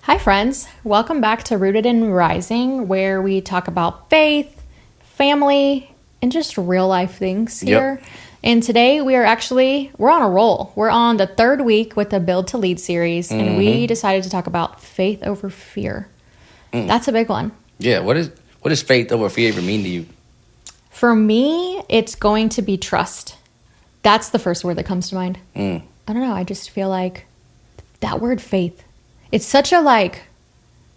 Hi, friends. Welcome back to Rooted in Rising, where we talk about faith, family, and just real life things here. Yep. And today we're on a roll. We're on the third week with the Build to Lead series, and we decided to talk about faith over fear. That's a big one. Yeah, what does faith over fear even mean to you? For me, it's going to be trust. That's the first word that comes to mind. I don't know. I just feel like that word faith. It's such a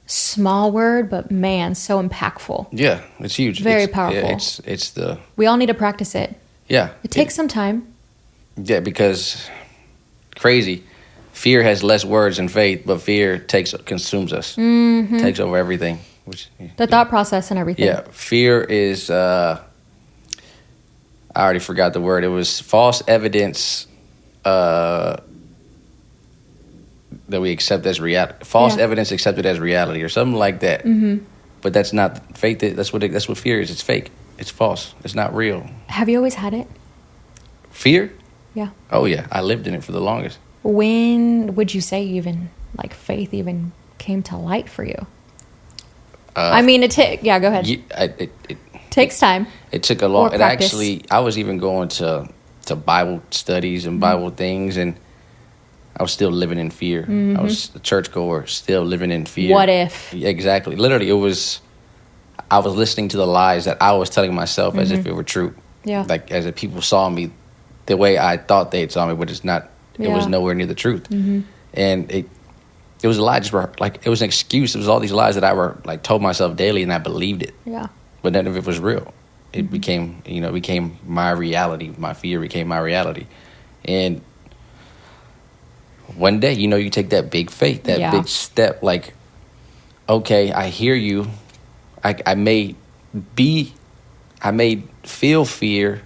small word, but man, so impactful. Yeah, it's huge. Very powerful. Yeah, it's the We all need to practice it. yeah. It takes some time. Yeah, because crazy. Fear has less words than faith, but fear consumes us. Takes over everything. The thought process and everything. Yeah, fear is I already forgot the word. It was false evidence that we accept as reality. False evidence accepted as reality, or something like that. But that's not faith. That's what fear is. It's fake. It's false. It's not real. Have you always had it? Fear? Yeah. Oh yeah, I lived in it for the longest. When would you say faith even came to light for you? I mean, go ahead. It Takes time. It took a long. Or It practice. actually, I was even going to Bible studies and Bible things, and I was still living in fear. I was a churchgoer, still living in fear. What if? Exactly. Literally, I was listening to the lies that I was telling myself as if it were true. Yeah. Like as if people saw me the way I thought they saw me, but it's not. It was Yeah. nowhere near the truth. And it was a lie. It was an excuse. It was all these lies that I told myself daily, and I believed it. Yeah. But none of it was real. It became my reality. My fear became my reality. And one day, you take that big faith, that big step, like, okay, I hear you. I may feel fear,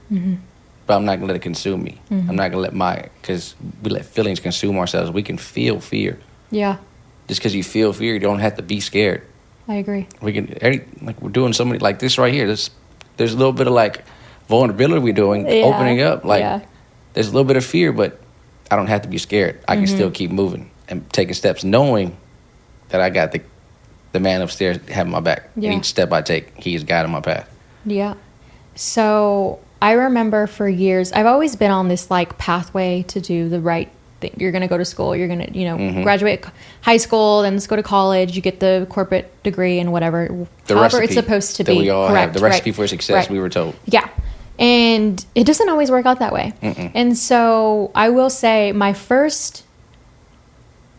but I'm not going to let it consume me. I'm not going to because we let feelings consume ourselves. We can feel fear. Yeah. Just because you feel fear, you don't have to be scared. I agree. We can, we're doing so many, like this right here. There's a little bit of vulnerability we're doing, opening up. There's a little bit of fear, but I don't have to be scared. I can still keep moving and taking steps, knowing that I got the man upstairs having my back. Yeah. And each step I take, he is guiding my path. Yeah. So I remember for years, I've always been on this pathway to do the right thing. You're going to go to school. You're going to, graduate high school, then let's go to college. You get the corporate degree and whatever. However it's supposed to that be. we all Correct, have. The recipe right, for success, right. we were told. Yeah. And it doesn't always work out that way. And so I will say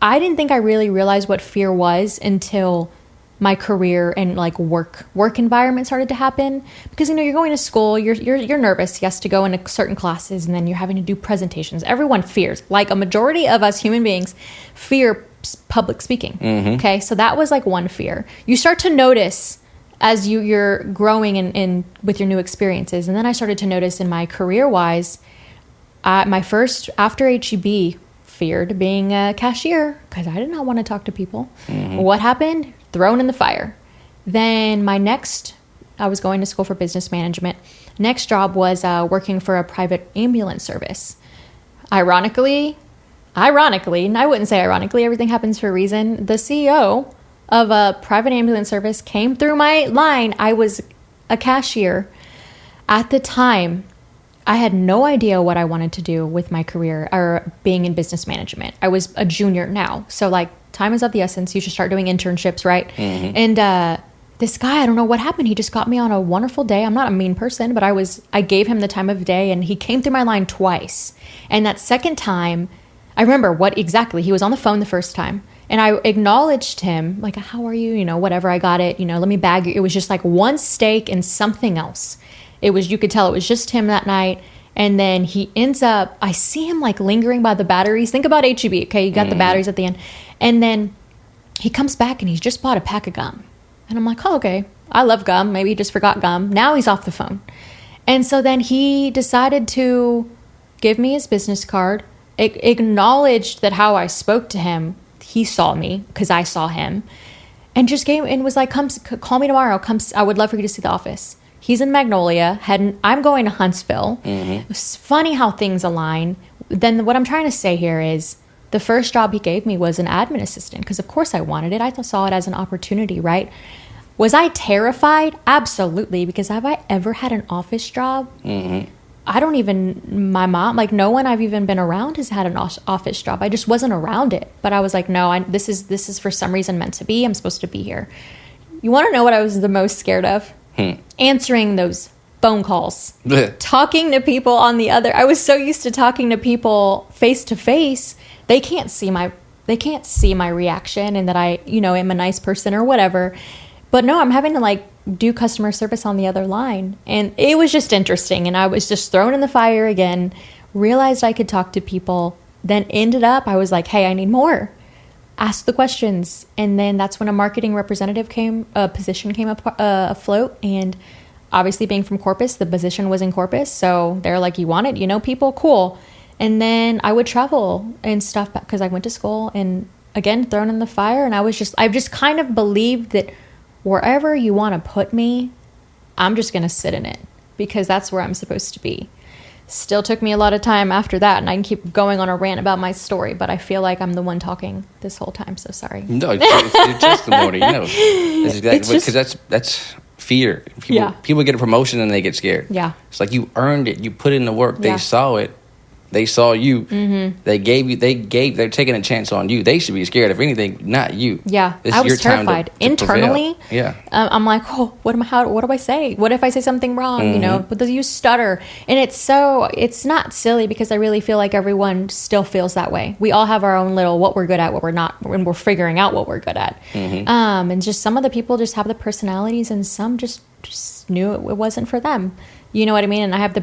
I didn't think I really realized what fear was until my career and work environment started to happen, because you're going to school, you're nervous, yes, to go into certain classes, and then you're having to do presentations. Everyone fears, a majority of us human beings fear public speaking. Okay, so that was one fear. You start to notice as you're growing in with your new experiences. And then I started to notice in my career wise, my first after HEB feared being a cashier because I did not want to talk to people. What happened? Thrown in the fire. Then I was going to school for business management. Next job was working for a private ambulance service. Ironically, and I wouldn't say ironically, everything happens for a reason. The CEO of a private ambulance service came through my line. I was a cashier. At the time, I had no idea what I wanted to do with my career or being in business management. I was a junior now. So time is of the essence. You should start doing internships, right? And this guy, I don't know what happened. He just got me on a wonderful day. I'm not a mean person, but I gave him the time of day, and he came through my line twice. And that second time, I remember he was on the phone the first time. And I acknowledged him, how are you? Whatever, I got it. Let me bag you. It was just one steak and something else. You could tell it was just him that night. And then he ends up, I see him lingering by the batteries. Think about HEB, okay? You got the batteries at the end. And then he comes back and he's just bought a pack of gum. And I'm like, oh, okay. I love gum. Maybe he just forgot gum. Now he's off the phone. And so then he decided to give me his business card, acknowledged that how I spoke to him, he saw me because I saw him, and just came and was like, come call me tomorrow. I would love for you to see the office. He's in Magnolia. I'm going to Huntsville. It's funny how things align. Then what I'm trying to say here is The first job he gave me was an admin assistant because, of course, I wanted it. I saw it as an opportunity, right? Was I terrified? Absolutely. Because have I ever had an office job? Mm-hmm. I don't even, my mom, like no one I've even been around has had an office job. I just wasn't around it. But I was like, no, this is for some reason meant to be. I'm supposed to be here. You want to know what I was the most scared of? Answering those phone calls. Talking to people on the other. I was so used to talking to people face to face. They can't see my reaction and that I, am a nice person or whatever. But no, I'm having to like do customer service on the other line. And it was just interesting. And I was just thrown in the fire again, realized I could talk to people, then ended up, I was like, hey, I need more. Ask the questions. And then that's when a marketing representative position came afloat. And obviously being from Corpus, the position was in Corpus. So they're like, you want it? You know people? Cool. And then I would travel and stuff because I went to school and again, thrown in the fire. And I've just kind of believed that wherever you want to put me, I'm just going to sit in it because that's where I'm supposed to be. Still took me a lot of time after that, and I can keep going on a rant about my story, but I feel like I'm the one talking this whole time, so sorry. No, it's your testimony, That's exactly, because that's fear. People get a promotion and they get scared. Yeah. It's like you earned it. You put in the work. Yeah. They saw it. They saw you. Mm-hmm. They're taking a chance on you. They should be scared. If anything, not you. Yeah, I was terrified. Internally, yeah. I'm like, oh, what do I say? What if I say something wrong? Mm-hmm. But you stutter. And it's not silly because I really feel like everyone still feels that way. We all have our own little what we're good at, what we're not, and we're figuring out what we're good at. Mm-hmm. And just some of the people just have the personalities and some just knew it wasn't for them. You know what I mean? And I have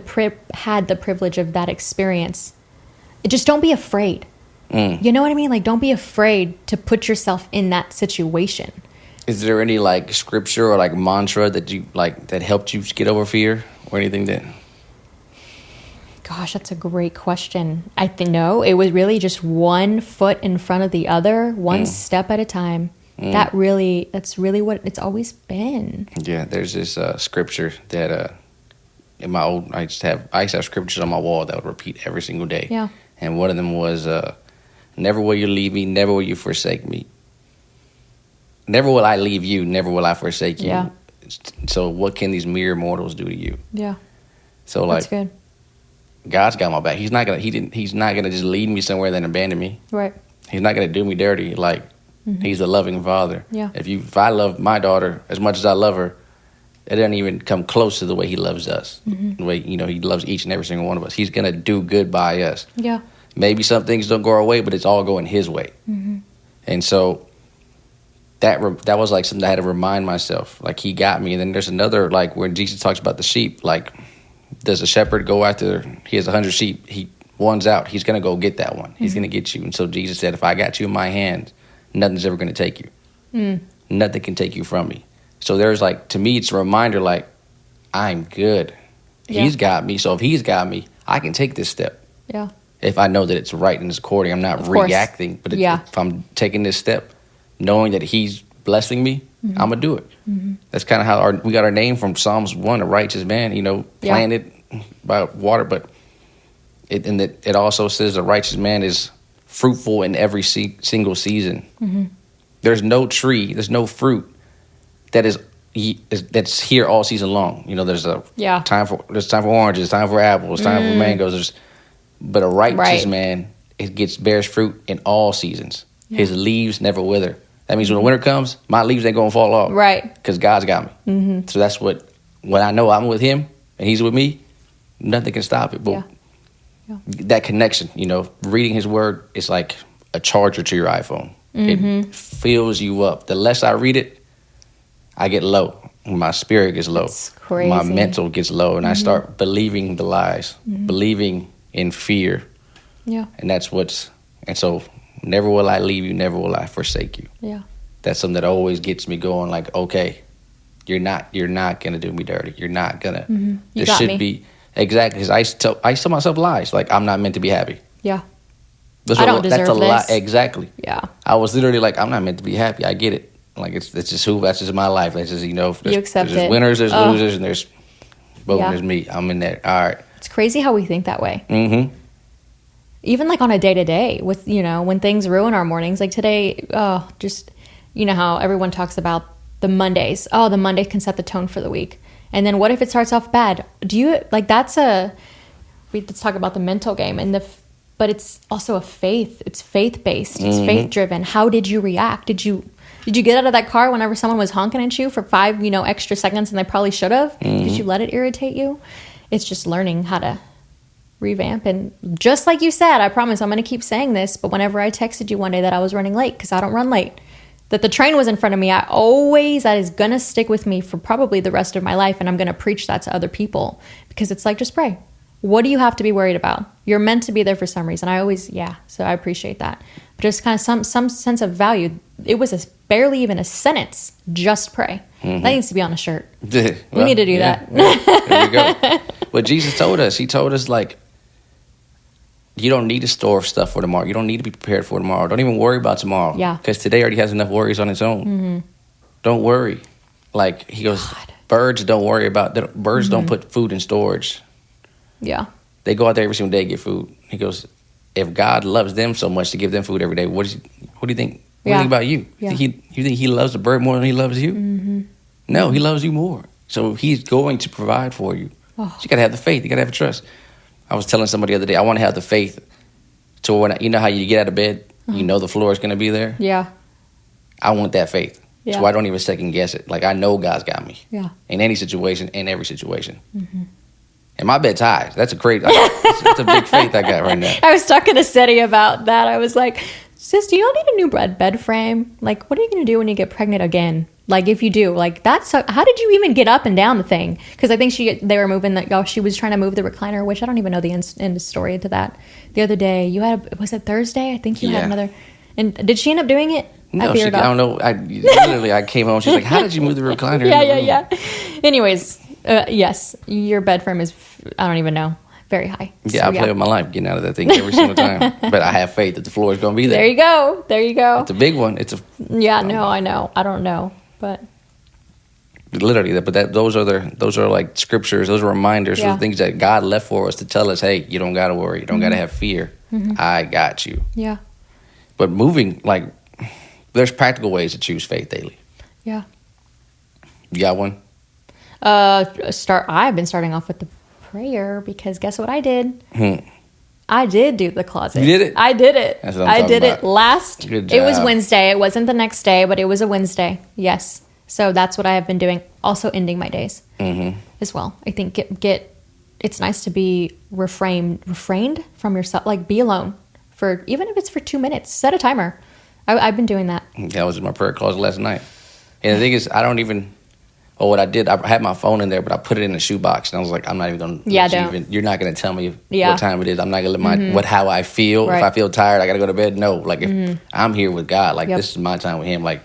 had the privilege of that experience. Just don't be afraid. You know what I mean? Like, don't be afraid to put yourself in that situation. Is there any like scripture or like mantra that you like that helped you get over fear or anything that? Gosh, that's a great question. I think no, it was really just one foot in front of the other, one step at a time. That's really what it's always been. Yeah, there's this scripture that in my old I used to have scriptures on my wall that would repeat every single day. Yeah. And one of them was never will you leave me, never will you forsake me. Never will I leave you, never will I forsake you. Yeah. So what can these mere mortals do to you? Yeah. So like that's good. God's got my back. He's not gonna just lead me somewhere and then abandon me. Right. He's not gonna do me dirty. Like he's a loving father. Yeah. If I love my daughter as much as I love her, it doesn't even come close to the way he loves us. The way, he loves each and every single one of us. He's going to do good by us. Yeah. Maybe some things don't go our way, but it's all going his way. And so that was like something I had to remind myself. Like, he got me. And then there's another, like, where Jesus talks about the sheep. Like, does a shepherd go after, he has 100 sheep. One's out. He's going to go get that one. He's going to get you. And so Jesus said, if I got you in my hands, nothing's ever going to take you. Nothing can take you from me. So there's like, to me, it's a reminder, like, I'm good. Yeah. He's got me. So if he's got me, I can take this step. Yeah. If I know that it's right and it's according, I'm not reacting. But if I'm taking this step, knowing that he's blessing me, I'm going to do it. That's kind of how we got our name from Psalms 1, a righteous man, planted by water. But it also says a righteous man is fruitful in every single season. There's no tree, there's no fruit that's here all season long. There's time for oranges, time for apples, time for mangoes. But a righteous man, bears fruit in all seasons. Yeah. His leaves never wither. That means when the winter comes, my leaves ain't gonna fall off. Right. Because God's got me. So that's when I know I'm with him and he's with me, nothing can stop it. But that connection, reading his word is like a charger to your iPhone. It fills you up. The less I read it, I get low. My spirit gets low. That's crazy. My mental gets low, and I start believing the lies, believing in fear. Yeah. And so never will I leave you, never will I forsake you. Yeah. That's something that always gets me going, like, okay, you're not going to do me dirty. You're not going to. There should be. Exactly. Because I used to tell myself lies, like, I'm not meant to be happy. Yeah. I don't deserve this. Lie. Exactly. Yeah. I was literally like, I'm not meant to be happy. I get it. Like, that's just my life. That's just, you accept there's it. Winners, there's losers, and there's me. I'm in there. All right. It's crazy how we think that way. even like on a day-to-day with, when things ruin our mornings, like today, just, how everyone talks about the Mondays. Oh, the Monday can set the tone for the week. And then what if it starts off bad? Let's talk about the mental game but it's also it's faith-based. It's faith-driven. How did you react? Did you get out of that car whenever someone was honking at you for 5, extra seconds and they probably should have? Did you let it irritate you? It's just learning how to revamp. And just like you said, I promise I'm going to keep saying this, but whenever I texted you one day that I was running late, because I don't run late, that the train was in front of me, that is going to stick with me for probably the rest of my life. And I'm going to preach that to other people, because it's like, just pray. What do you have to be worried about? You're meant to be there for some reason. So I appreciate that. But just kind of some sense of value. It was barely even a sentence. Just pray. That needs to be on a shirt. We need to do that. There we go. What Jesus told us, he told us, like, you don't need to store stuff for tomorrow. You don't need to be prepared for tomorrow. Don't even worry about tomorrow. Yeah. Because today already has enough worries on its own. Don't worry. Like, he goes, birds don't worry about, birds don't put food in storage. Yeah. They go out there every single day to get food. He goes, if God loves them so much to give them food every day, what do you think? What do you think about you? Yeah. You think he loves the bird more than he loves you? No, he loves you more. So he's going to provide for you. So you got to have the faith. You got to have the trust. I was telling somebody the other day, I want to have the faith to when, how you get out of bed, you know the floor is going to be there? Yeah. I want that faith. Yeah. So I don't even second guess it. Like, I know God's got me. Yeah. In any situation, in every situation. And my bed's high. That's a that's a big faith I got right now. I was talking to Seti about that. I was like, sis, do you not need a new bed frame? Like, what are you going to do when you get pregnant again? Like, if you do, like, how did you even get up and down the thing? Because I think they were moving she was trying to move the recliner, which I don't even know the end story to that. The other day, was it Thursday? I think you had another. And did she end up doing it? No, I don't know. I came home. She's like, how did you move the recliner? Yeah. Anyways, yes, your bed frame is, I don't even know, very high. Yeah, I play with my life getting out of that thing every single time. But I have faith that the floor is going to be there. There you go. It's a big one. I know. I don't know, but literally, but those are like scriptures. Those are reminders. Those are things that God left for us to tell us, hey, you don't got to worry. You don't got to have fear. I got you. Yeah. But moving, like, there's practical ways to choose faith daily. Yeah. You got one? I've been starting off with the prayer, because guess what I did? I did do the closet. You did it? I did it. That's what I'm talking about. It last. Good job. It was Wednesday. It wasn't the next day, but it was a Wednesday. Yes. So that's what I have been doing. Also ending my days as well. I think it's nice to be refrained from yourself. Like, be alone for, even if it's for 2 minutes. Set a timer. I've been doing that. That was in my prayer closet last night. And the thing is, I don't even. Well, what I did, I had my phone in there, but I put it in a shoebox, and I was like, I'm not even going to. You're not going to tell me what time it is. I'm not going to let how I feel. Right. If I feel tired, I got to go to bed. No, like, if I'm here with God, like, this is my time with Him. Like,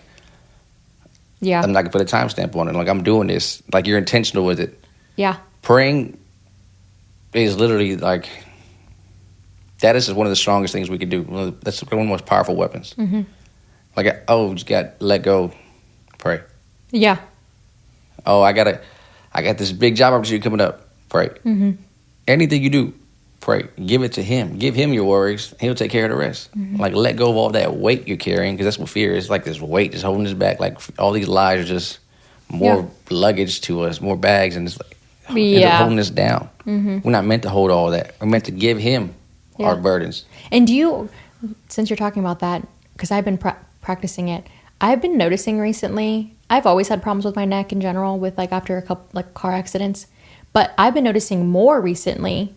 I'm not going to put a timestamp on it. Like, I'm doing this. Like, you're intentional with it. Yeah. Praying is literally like, that is one of the strongest things we could do. That's one of the most powerful weapons. Like, just got let go, pray. Yeah. Oh, I got this big job opportunity coming up. Pray. Anything you do, pray. Give it to Him. Give Him your worries. He'll take care of the rest. Like, let go of all that weight you're carrying, because that's what fear is. Like, this weight just holding us back. Like, all these lies are just more luggage to us, more bags, and it's like holding us down. We're not meant to hold all that. We're meant to give Him our burdens. And since you're talking about that, because I've been practicing it, I've been noticing recently. I've always had problems with my neck in general, with like after a couple like car accidents, but I've been noticing more recently.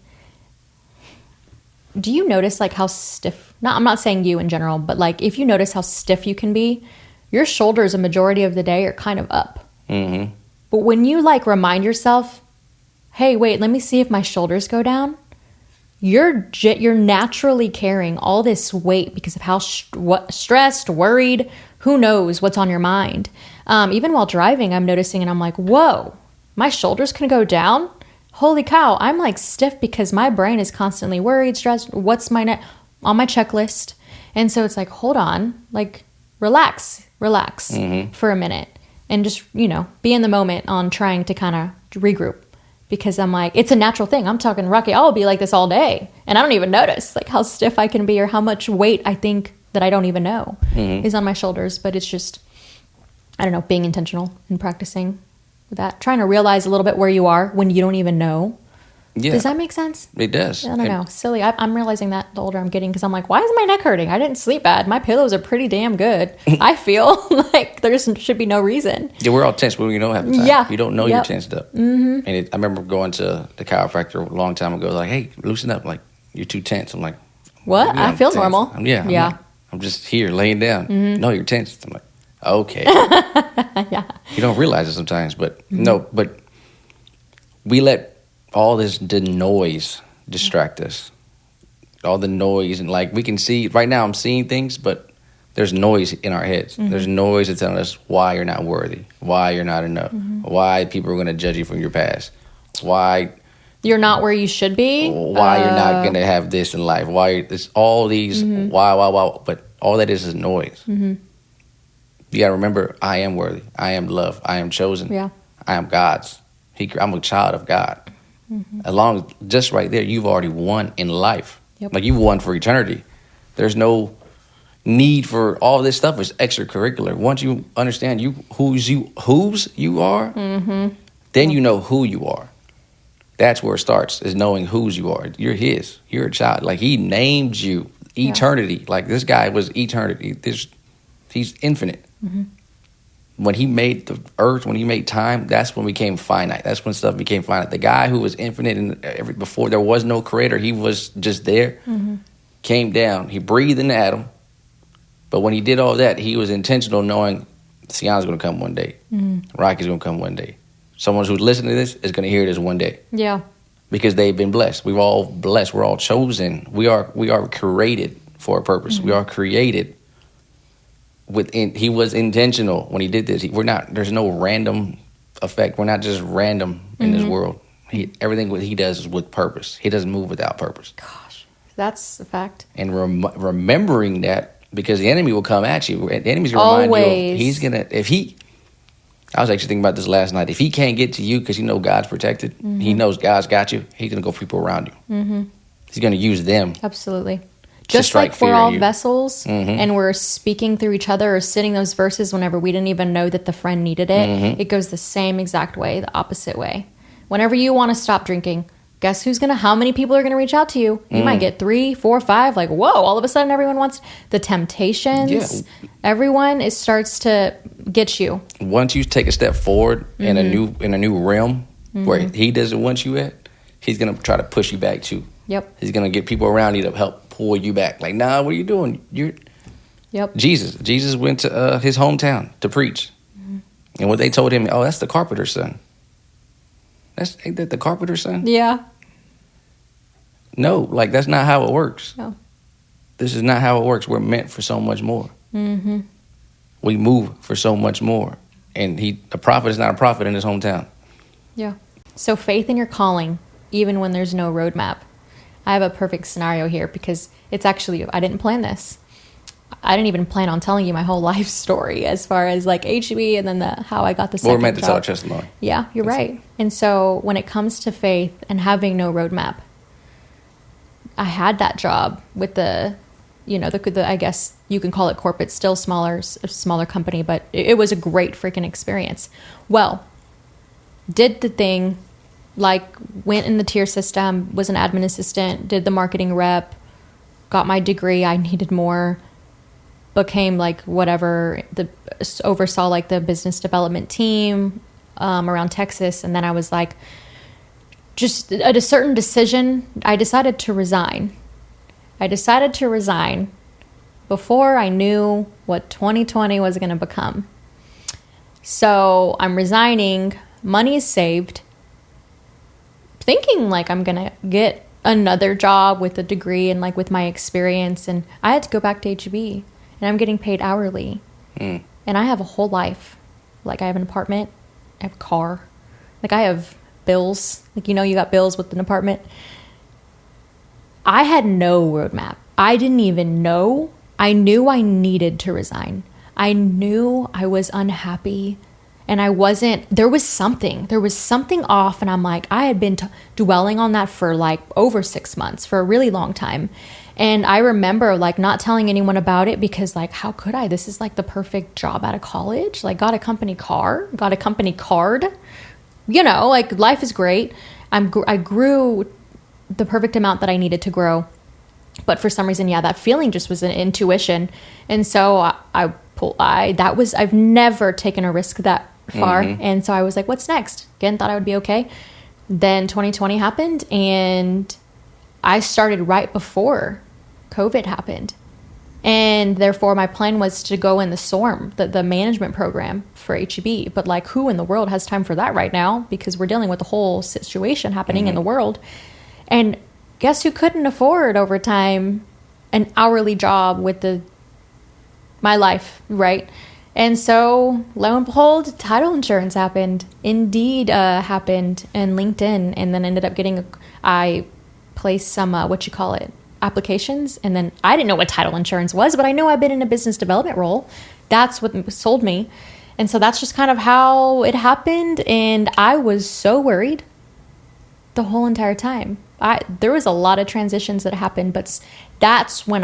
Do you notice like how stiff? I'm not saying you in general, but like if you notice how stiff you can be, your shoulders a majority of the day are kind of up. But when you like remind yourself, hey, wait, let me see if my shoulders go down. You're naturally carrying all this weight because of how stressed, worried, who knows what's on your mind. Even while driving, I'm noticing, and I'm like, whoa, my shoulders can go down? Holy cow, I'm like stiff because my brain is constantly worried, stressed. What's on my checklist? And so it's like, hold on, like relax for a minute, and just, be in the moment on trying to kind of regroup. because I'm like, it's a natural thing. I'm talking Rocky. I'll be like this all day. And I don't even notice like how stiff I can be or how much weight I think that I don't even know is on my shoulders. But it's just, I don't know, being intentional and practicing with that. Trying to realize a little bit where you are when you don't even know. Yeah. Does that make sense? It does. I don't know. Silly. I'm realizing that the older I'm getting because I'm like, why is my neck hurting? I didn't sleep bad. My pillows are pretty damn good. I feel like there should be no reason. Yeah, we're all tense when we don't have the time. Yeah. You don't know you're tensed up. Mm-hmm. And I remember going to the chiropractor a long time ago. Like, hey, loosen up. Like, you're too tense. I'm like, what? I feel tense. Normal. I'm just here laying down. Mm-hmm. No, you're tense. I'm like, okay. Yeah. You don't realize it sometimes, but no, but we let all the noise distract us. All the noise, and like we can see right now I'm seeing things, but there's noise in our heads. There's noise that's telling us why you're not worthy, why you're not enough, why people are going to judge you from your past, why you're not where you should be, why you're not going to have this in life, why it's all these why, but all that is noise. You got to remember, I am worthy, I am loved, I am chosen, I am God's. I'm a child of God. As long as just right there, you've already won in life. Yep. Like you've won for eternity. There's no need for all this stuff. It's extracurricular. Once you understand whose you are, then you know who you are. That's where it starts, is knowing whose you are. You're his. You're a child. Like he named you eternity. Like this guy was eternity. He's infinite. When he made the earth, when he made time, that's when we became finite. That's when stuff became finite. The guy who was infinite and before there was no creator, he was just there, came down. He breathed into Adam. But when he did all that, he was intentional knowing Sienna's going to come one day. Rocky's going to come one day. Someone who's listening to this is going to hear this one day. Yeah. Because they've been blessed. We've all blessed. We're all chosen. We are created for a purpose. We are created. He was intentional when he did this. There's no random effect. We're not just random in this world. Everything he does is with purpose. He doesn't move without purpose. Gosh, that's a fact. And remembering that, because the enemy will come at you. The enemy's going to remind you. I was actually thinking about this last night. If he can't get to you because God's protected, he knows God's got you, he's going to go for people around you. He's going to use them. Absolutely. Just like we're all vessels and we're speaking through each other or sitting those verses whenever we didn't even know that the friend needed it, it goes the same exact way, the opposite way. Whenever you want to stop drinking, guess how many people are going to reach out to you? You might get 3, 4, 5, like, whoa, all of a sudden everyone wants the temptations. Yeah. Everyone, starts to get you. Once you take a step forward in a new realm where he doesn't want you at, he's going to try to push you back too. Yep. He's going to get people around you to help pull you back. Like, nah, what are you doing? Yep. Jesus went to his hometown to preach. And what they told him, oh, that's the carpenter's son. Ain't that the carpenter's son? Yeah. No, like that's not how it works. No. This is not how it works. We're meant for so much more. We move for so much more. And a prophet is not a prophet in his hometown. Yeah. So faith in your calling, even when there's no roadmap. I have a perfect scenario here because it's actually, I didn't plan this. I didn't even plan on telling you my whole life story as far as like HB and then how I got the second job. We're meant to tell a testimony. Yeah, you're right. And so when it comes to faith and having no roadmap, I had that job with the I guess you can call it corporate, still smaller company, but it was a great freaking experience. Well, did the thing, like went in the tier system, was an admin assistant, did the marketing rep, got my degree. I needed more, became like whatever, oversaw like the business development team around Texas. And then I was like, just at a certain decision, I decided to resign. Before I knew what 2020 was going to become. So I'm resigning, money is saved, thinking like I'm going to get another job with a degree and like with my experience. And I had to go back to HEB and I'm getting paid hourly. And I have a whole life. Like I have an apartment, I have a car, like I have bills. Like, you got bills with an apartment. I had no roadmap. I didn't even know. I knew I needed to resign. I knew I was unhappy And there was something off. And I'm like, I had been dwelling on that for like over 6 months, for a really long time. And I remember like not telling anyone about it because like, how could I? This is like the perfect job out of college. Like got a company car, got a company card, like life is great. I grew the perfect amount that I needed to grow. But for some reason, that feeling just was an intuition. And so I've never taken a risk that far. Mm-hmm. And so I was like, what's next? Again, thought I would be okay. Then 2020 happened and I started right before COVID happened. And therefore my plan was to go in the SORM, the management program for HEB. But like who in the world has time for that right now? Because we're dealing with the whole situation happening in the world. And guess who couldn't afford over time an hourly job with my life, right? And so lo and behold, title insurance happened. Indeed happened, and LinkedIn, and then ended up I placed some, applications. And then I didn't know what title insurance was, but I know I've been in a business development role. That's what sold me. And so that's just kind of how it happened. And I was so worried the whole entire time. There was a lot of transitions that happened, but that's when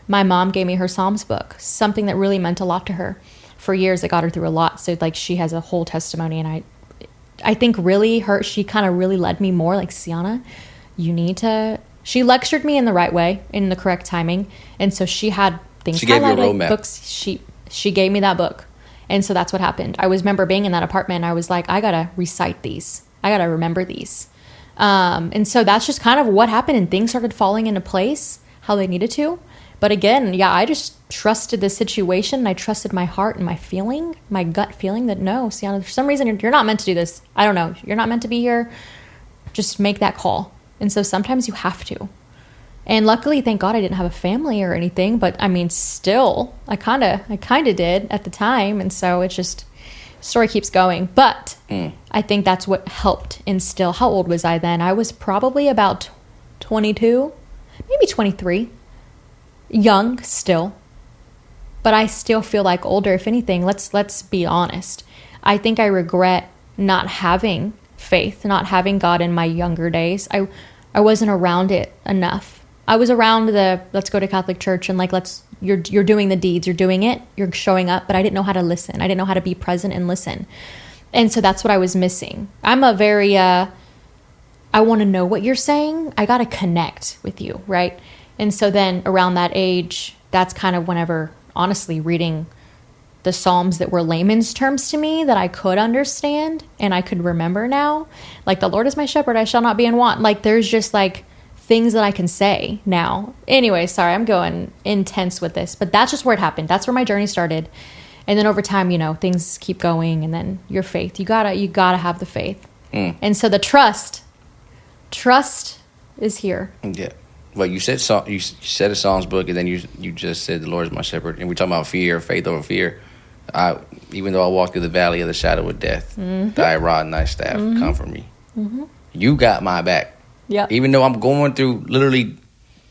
my mom gave me her Psalms book, something that really meant a lot to her. For years, it got her through a lot. So like she has a whole testimony, and I think really she kind of really led me more like, Sienna, she lectured me in the right way, in the correct timing. And so she had things she gave you a roadmap. Books. She gave me that book. And so that's what happened. I remember being in that apartment, and I was like, I got to recite these. I got to remember these. And so that's just kind of what happened, and things started falling into place how they needed to. But again, I just trusted the situation, and I trusted my heart and my gut feeling that no, Sienna, for some reason you're not meant to do this. I don't know. You're not meant to be here. Just make that call. And so sometimes you have to. And luckily, thank God I didn't have a family or anything, but I mean, still, I kind of did at the time. And so it's just, story keeps going. But I think that's what helped instill. How old was I then? I was probably about 22, maybe 23. Young still. But I still feel like older. If anything, let's be honest. I think I regret not having faith, not having God in my younger days. I wasn't around it enough. I was around let's go to Catholic church and like, you're doing the deeds, you're doing it, you're showing up, but I didn't know how to listen. I didn't know how to be present and listen. And so that's what I was missing. I'm a very, I want to know what you're saying. I got to connect with you, right? And so then around that age, that's kind of whenever, honestly, reading the Psalms that were layman's terms to me that I could understand and I could remember now. Like, the Lord is my shepherd, I shall not be in want. Like, there's just like things that I can say now. Anyway, sorry, I'm going intense with this, but that's just where it happened. That's where my journey started. And then over time, things keep going, and then your faith, you gotta have the faith. And so the trust is here. Yeah. Well, you said a Psalms book, and then you just said the Lord is my shepherd, and we're talking about fear, faith over fear. Even though I walk through the valley of the shadow of death, thy rod and thy staff comfort me. You got my back. Yeah. Even though I'm going through literally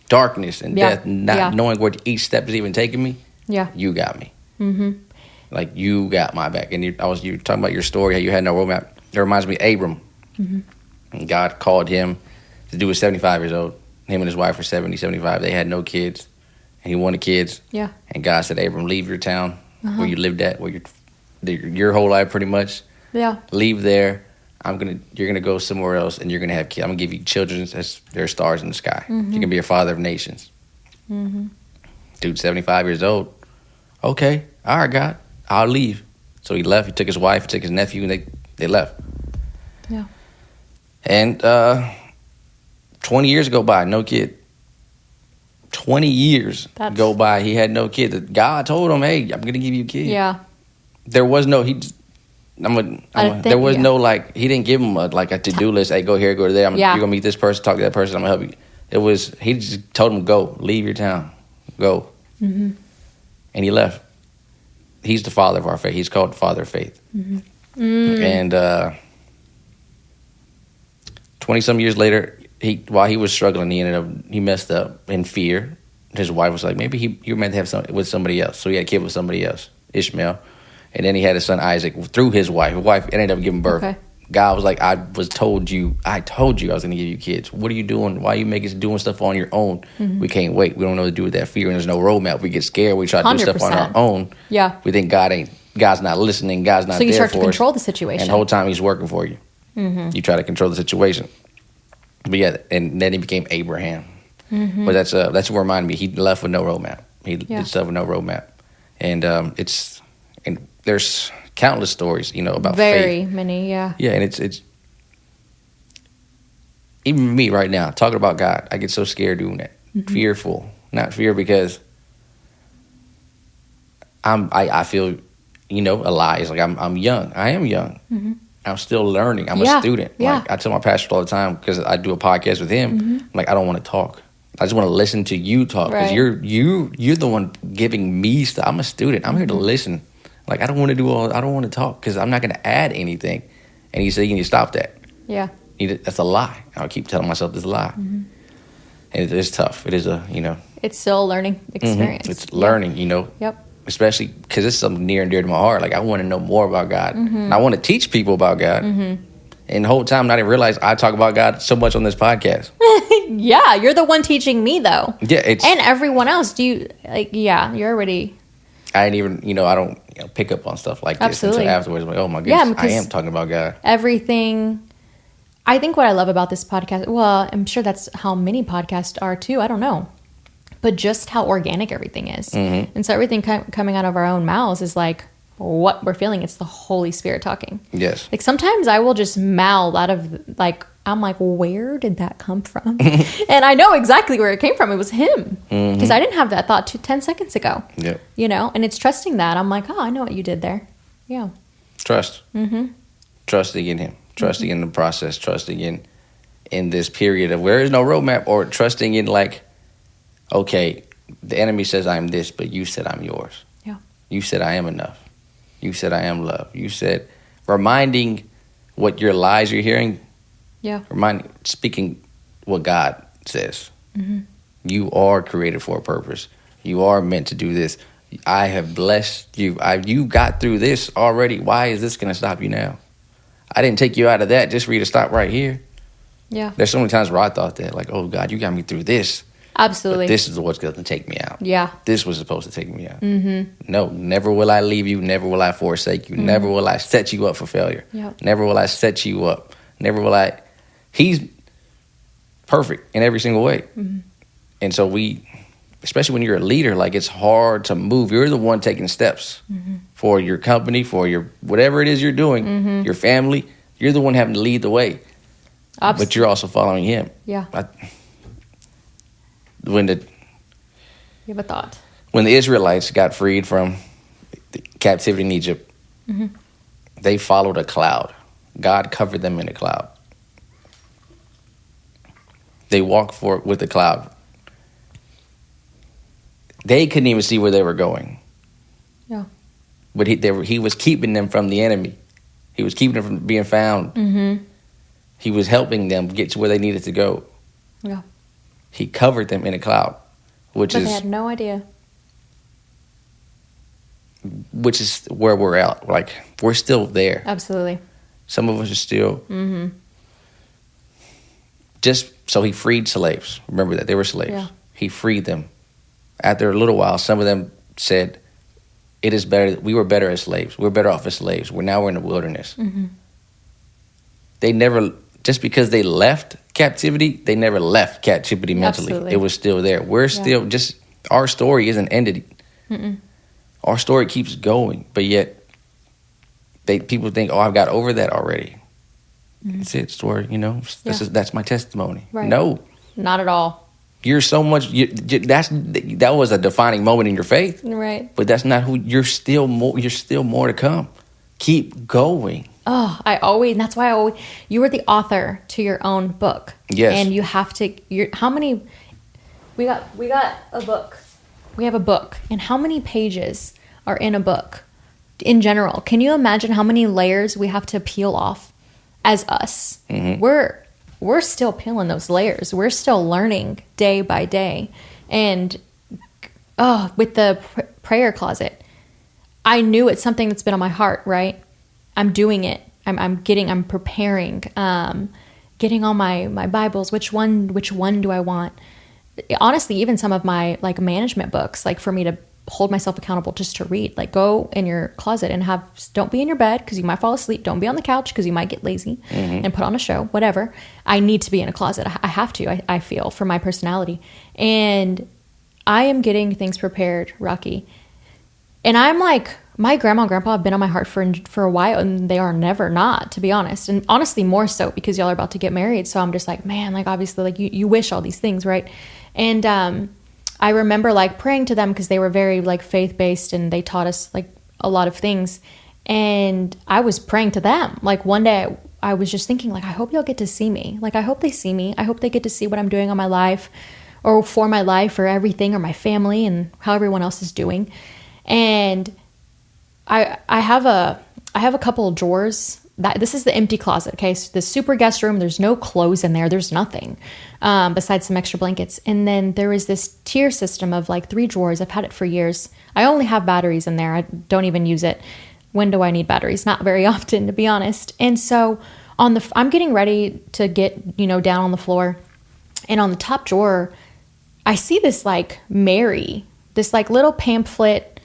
darkness and death, not knowing where each step is even taking me. Yeah. You got me. Like, you got my back. And you were talking about your story, how you had no roadmap. It reminds me of Abram. And God called him to do it 75 years old. Him and his wife were 70, 75. They had no kids. And he wanted kids. Yeah. And God said, Abram, leave your town where you lived at, where your whole life pretty much. Yeah. Leave there. You're gonna go somewhere else, and you're gonna have kids. I'm gonna give you children as they're stars in the sky. You're gonna be a father of nations. Dude, 75 years old. Okay, all right, God, I'll leave. So he left. He took his wife, he took his nephew, and they left. Yeah. And 20 years go by, no kid. 20 years go by, he had no kid. God told him, "Hey, I'm gonna give you a kid." Yeah. There was no there was no like, he didn't give him a to-do list. Hey, go here, go to there. You're gonna meet this person, talk to that person. I'm gonna help you. It was, he just told him, go, leave your town, go. And he left. He's the father of our faith. He's called the father of faith. And 20-some years later, while he was struggling, he messed up in fear. His wife was like, maybe you were meant to have with somebody else. So he had a kid with somebody else, Ishmael. And then he had his son Isaac through his wife. His wife ended up giving birth. Okay. God was like, I told you I was going to give you kids. What are you doing? Why are you doing stuff on your own? We can't wait. We don't know what to do with that fear, and there's no roadmap. We get scared. We try to 100%. Do stuff on our own. Yeah. We think God's not listening. God's not there for us. So you start to control the situation. And the whole time he's working for you. You try to control the situation. But yeah, and then he became Abraham. But that's what reminded me. He left with no roadmap. He did stuff with no roadmap. And and there's countless stories, about very faith. Many, yeah. Yeah, and it's even me right now talking about God. I get so scared doing that, fearful, not fear because I feel alive. It's like I'm young. I am young. I'm still learning. I'm a student. Yeah. Like I tell my pastor all the time because I do a podcast with him. I'm like, I don't want to talk. I just want to listen to you talk because you're the one giving me stuff. I'm a student. I'm here to listen. Like I don't want to talk because I'm not going to add anything. And he said, you need to stop that. Yeah. That's a lie. I'll keep telling myself this is a lie. And it is tough. It is it's still a learning experience. It's learning, Yep. Especially because it's something near and dear to my heart. Like I want to know more about God. And I want to teach people about God. And the whole time, I didn't realize I talk about God so much on this podcast. Yeah, you're the one teaching me, though. Yeah, and everyone else. You're already. I didn't even, I don't pick up on stuff like this until afterwards. I'm like, oh my goodness, I am talking about God. Everything. I think what I love about this podcast, well, I'm sure that's how many podcasts are too. I don't know. But just how organic everything is. And so everything coming out of our own mouths is like what we're feeling. It's the Holy Spirit talking. Yes. Like sometimes I will just mouth out of like, I'm like, where did that come from? And I know exactly where it came from. It was him. Because I didn't have that thought 10 seconds ago. Yep. And it's trusting that. I'm like, oh, I know what you did there. Yeah. Trust. Trusting in him. Trusting in the process. Trusting in this period of where there's no roadmap, or trusting in like, okay, the enemy says I'm this, but you said I'm yours. Yeah. You said I am enough. You said I am love. You said, reminding what your lies you're hearing. Yeah. Speaking what God says. You are created for a purpose. You are meant to do this. I have blessed you. You got through this already. Why is this going to stop you now? I didn't take you out of that just for you to stop right here. Yeah. There's so many times where I thought that, like, oh, God, you got me through this. Absolutely. But this is what's going to take me out. Yeah. This was supposed to take me out. No, never will I leave you. Never will I forsake you. Never will I set you up for failure. Yep. Never will I set you up. Never will I. He's perfect in every single way. And so especially when you're a leader, like it's hard to move. You're the one taking steps for your company, for your whatever it is you're doing, your family. You're the one having to lead the way. But you're also following him. Yeah. You have a thought. When the Israelites got freed from the captivity in Egypt, they followed a cloud. God covered them in a cloud. They walked with the cloud. They couldn't even see where they were going. Yeah. But he was keeping them from the enemy. He was keeping them from being found. He was helping them get to where they needed to go. Yeah. He covered them in a cloud, but they had no idea. Which is where we're at. Like, we're still there. Absolutely. Some of us are still. Just so he freed slaves. Remember that. They were slaves. Yeah. He freed them. After a little while, some of them said, it is better. We were better as slaves. We're better off as slaves. Now we're in the wilderness. They never, just because they left captivity, they never left captivity mentally. Absolutely. It was still there. We're still just, our story isn't ended. Our story keeps going, but yet people think, oh, I've got over that already. That's it, story, that's my testimony. Right. No. Not at all. You're so much, that was a defining moment in your faith. Right. But that's not who, you're still more to come. Keep going. Oh, that's why you were the author to your own book. Yes. And you have to, we got a book. We have a book. And how many pages are in a book in general? Can you imagine how many layers we have to peel off as us? We're still peeling those layers. We're still learning day by day. And, with the prayer closet, I knew it's something that's been on my heart, right? I'm doing it. I'm preparing, getting all my Bibles. Which one do I want? Honestly, even some of my like management books, like for me to hold myself accountable just to read, like go in your closet and don't be in your bed because you might fall asleep. Don't be on the couch because you might get lazy and put on a show, whatever. I need to be in a closet. I have to, I feel, for my personality. And I am getting things prepared, Rocky. And I'm like, my grandma and grandpa have been on my heart for a while, and they are never not, to be honest. And honestly, more so because y'all are about to get married. So I'm just like, man, like obviously like you wish all these things, right? And I remember like praying to them because they were very like faith-based and they taught us like a lot of things. And I was praying to them. Like one day I was just thinking like, I hope y'all get to see me. Like, I hope they see me. I hope they get to see what I'm doing on my life or for my life or everything or my family and how everyone else is doing. And I have a couple of drawers. This is the empty closet, okay? So the super guest room, there's no clothes in there. There's nothing besides some extra blankets. And then there is this tier system of like 3 drawers. I've had it for years. I only have batteries in there. I don't even use it. When do I need batteries? Not very often, to be honest. And so I'm getting ready to get, down on the floor. And on the top drawer, I see this like Mary, this like little pamphlet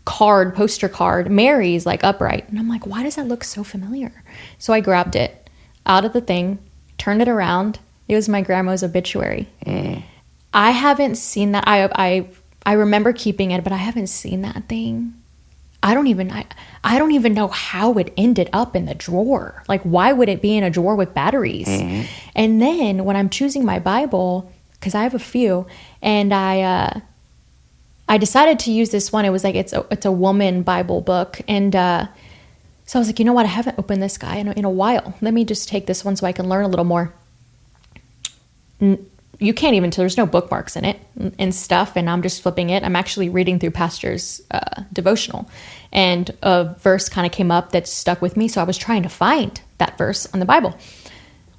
poster card. Mary's like upright. And I'm like, why does that look so familiar? So I grabbed it out of the thing, turned it around. It was my grandma's obituary. I haven't seen that. I remember keeping it, but I haven't seen that thing. I don't even know how it ended up in the drawer. Like, why would it be in a drawer with batteries? And then when I'm choosing my Bible, because I have a few, and I decided to use this one. It was like, it's a woman Bible book. And so I was like, you know what? I haven't opened this guy in a while. Let me just take this one so I can learn a little more. You can't even tell, there's no bookmarks in it and stuff. And I'm just flipping it. I'm actually reading through Pastor's devotional. And a verse kind of came up that stuck with me. So I was trying to find that verse on the Bible.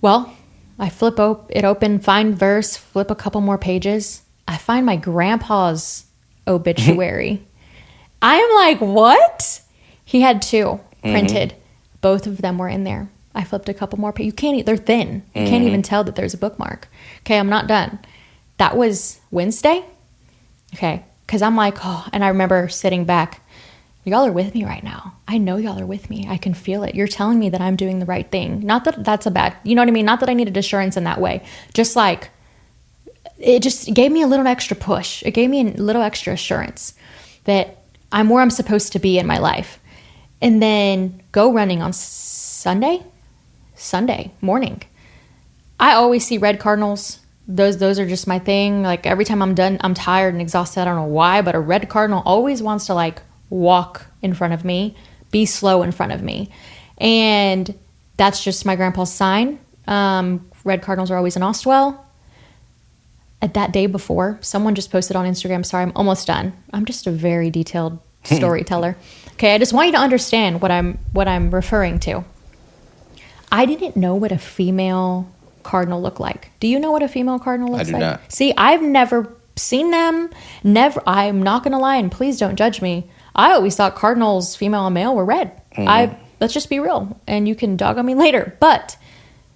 Well, I flip it open, find verse, flip a couple more pages. I find my grandpa's obituary. I'm like, what? He had 2 printed. Both of them were in there. I flipped a couple more. They're thin. You can't even tell that there's a bookmark. Okay, I'm not done. That was Wednesday. Okay, because I'm like, oh, and I remember sitting back. Y'all are with me right now. I know y'all are with me. I can feel it. You're telling me that I'm doing the right thing. Not that that's a bad, you know what I mean? Not that I needed assurance in that way. Just like, it just gave me a little extra push. It gave me a little extra assurance that I'm where I'm supposed to be in my life. And then go running on Sunday morning. I always see red cardinals. Those are just my thing. Like every time I'm done, I'm tired and exhausted. I don't know why, but a red cardinal always wants to like walk in front of me, be slow in front of me. And that's just my grandpa's sign. Red cardinals are always in Ostwell. At that day before, someone just posted on Instagram, sorry, I'm almost done. I'm just a very detailed storyteller. Okay, I just want you to understand what I'm referring to. I didn't know what a female cardinal looked like. Do you know what a female cardinal looks like? I do not. See, I've never seen them. Never. I'm not going to lie, and please don't judge me. I always thought cardinals, female and male, were red. Let's just be real, and you can dog on me later. But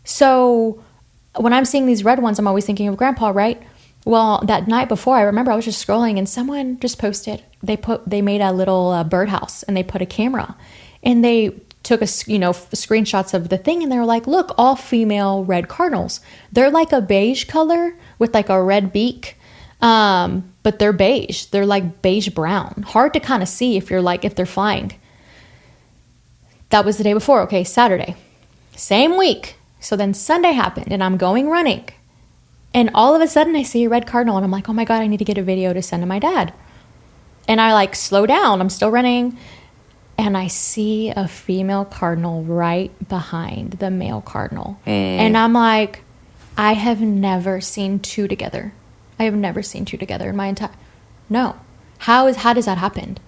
so when I'm seeing these red ones, I'm always thinking of Grandpa, right? Well, that night before, I remember I was just scrolling and someone just posted, they made a little birdhouse and they put a camera and they took screenshots of the thing and they were like, look, all female red cardinals. They're like a beige color with like a red beak. But they're beige. They're like beige brown. Hard to kind of see if they're flying. That was the day before. Okay, Saturday. Same week. So then Sunday happened and I'm going running. And all of a sudden I see a red cardinal and I'm like, oh my God, I need to get a video to send to my dad. And I like slow down. I'm still running. And I see a female cardinal right behind the male cardinal. And I'm like, I have never seen 2 together. I have never seen 2 together in my entire... No. How does that happen?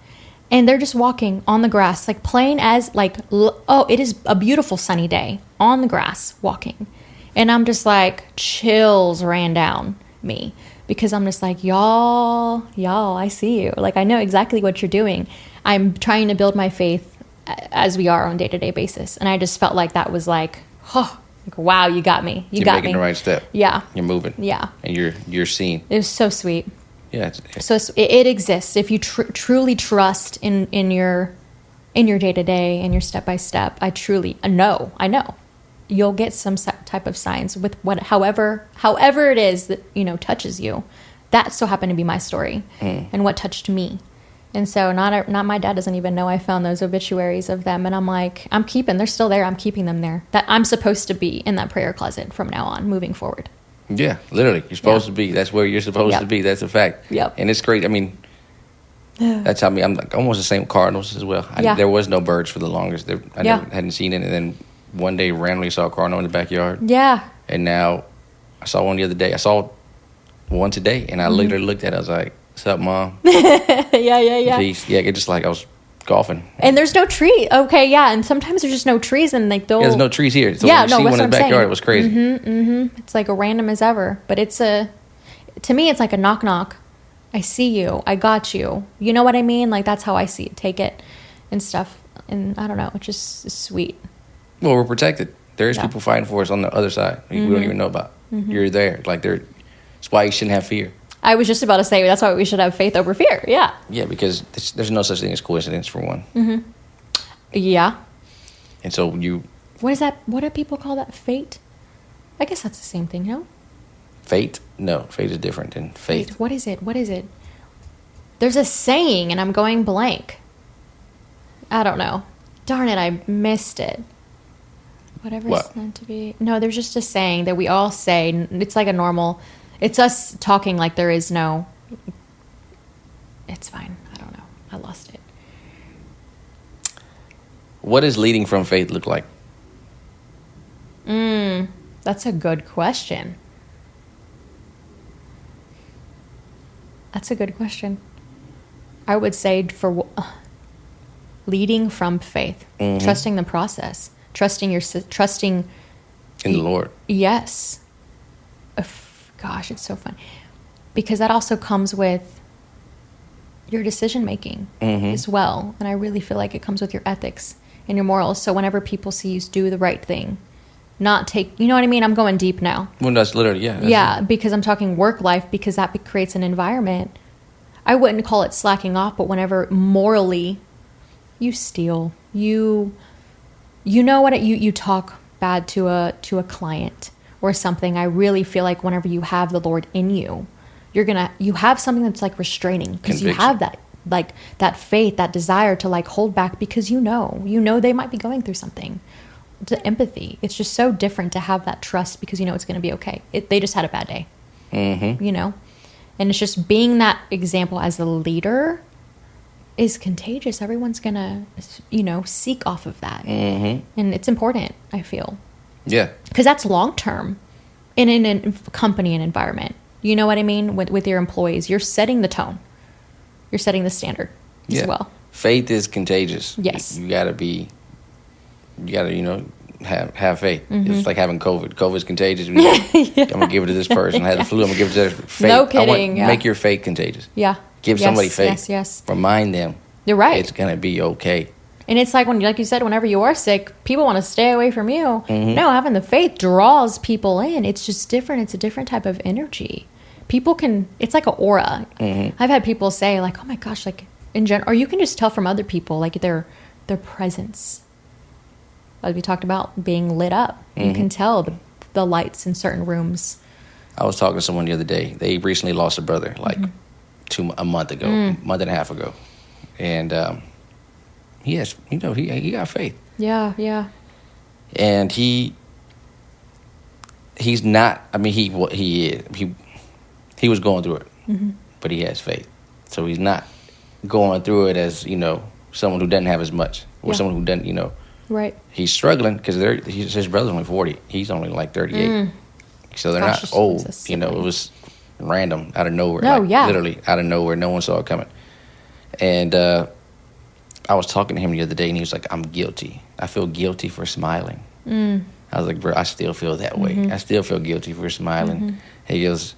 And they're just walking on the grass, like plain as it is a beautiful sunny day on the grass walking. And I'm just like, chills ran down me because I'm just like, y'all, I see you. Like, I know exactly what you're doing. I'm trying to build my faith as we are on a day-to-day basis. And I just felt like that was like, oh, like, wow, you got me. You're making the right step. Yeah. You're moving. Yeah. And you're seen. It was so sweet. Yeah. So it exists. If you truly trust in your day-to-day and your step-by-step, I know you'll get some type of signs with however it is that, you know, touches you. That so happened to be my story and what touched me. And so not my dad doesn't even know I found those obituaries of them. And I'm like, they're still there. I'm keeping them there. That I'm supposed to be in that prayer closet from now on, moving forward. Yeah, literally. You're supposed to be. That's where you're supposed to be. That's a fact. Yep. And it's great. I mean, that's how I'm like almost the same with Cardinals as well. There was no birds for the longest. I hadn't seen it. And then one day randomly saw a cardinal in the backyard. Yeah. And now I saw one the other day. I saw one today. And I literally looked at it. I was like, what's up, Mom? Yeah. Peace. Yeah, it's just like I was golfing. And there's no tree. Okay, yeah. And sometimes there's just no trees. And like there's no trees here. So when you see one in the backyard, it was crazy. It's like a random as ever. But to me, it's like a knock knock. I see you. I got you. You know what I mean? Like that's how I see it. Take it and stuff. And I don't know. It's just sweet. Well, we're protected. There's people fighting for us on the other side. We don't even know about. You're there. Like that's why you shouldn't have fear. I was just about to say that's why we should have faith over fear. Yeah. Yeah, because there's no such thing as coincidence for one. Yeah. And so what is that? What do people call that? Fate? I guess that's the same thing, no? Fate? No, fate is different than faith. What is it? There's a saying, and I'm going blank. I don't know. Darn it, I missed it. Whatever's meant to be. No, there's just a saying that we all say. It's like a normal. It's us talking like there is no. It's fine. I don't know. I lost it. What does leading from faith look like? That's a good question. I would say for leading from faith, trusting the process, trusting in the Lord. Yes. Gosh, it's so fun. Because that also comes with your decision making as well. And I really feel like it comes with your ethics and your morals. So whenever people see you do the right thing, not take, you know what I mean? I'm going deep now. Well, that's literally, yeah. Because I'm talking work life, because that creates an environment. I wouldn't call it slacking off, but whenever morally you steal, you know what, you talk bad to a client or something. I really feel like whenever you have the Lord in you, you have something that's like restraining, because you have that, like that faith, that desire to like hold back, because you know they might be going through something. The empathy, it's just so different to have that trust, because you know it's going to be okay. They just had a bad day, you know, and it's just being that example as a leader is contagious. Everyone's gonna, seek off of that, and it's important. I feel, because that's long term in a company and environment. You know what I mean? With your employees, you're setting the tone, you're setting the standard as well. Faith is contagious. Yes, you gotta have faith. It's like having COVID. COVID's contagious. I'm gonna give it to this person. I had the flu. I'm gonna give it to this. Faith. No kidding. Make your faith contagious. Yeah. Give somebody faith. Yes. Remind them. You're right. It's gonna be okay. And it's like like you said, whenever you are sick, people want to stay away from you. No, having the faith draws people in. It's just different. It's a different type of energy. People it's like an aura. I've had people say like, oh my gosh, like in general, or you can just tell from other people, like their presence. As we talked about, being lit up. You can tell the lights in certain rooms. I was talking to someone the other day. They recently lost a brother, like a month and a half ago. And he has, he got faith. Yeah. And he's not, I mean, he was going through it, but he has faith. So he's not going through it as, someone who doesn't have as much, or someone who doesn't, Right. He's struggling because his brother's only 40. He's only like 38. So they're not old. It was random, out of nowhere. Literally out of nowhere. No one saw it coming. And I was talking to him the other day, and he was like, I'm guilty. I feel guilty for smiling. I was like, bro, I still feel that way. I still feel guilty for smiling. He goes,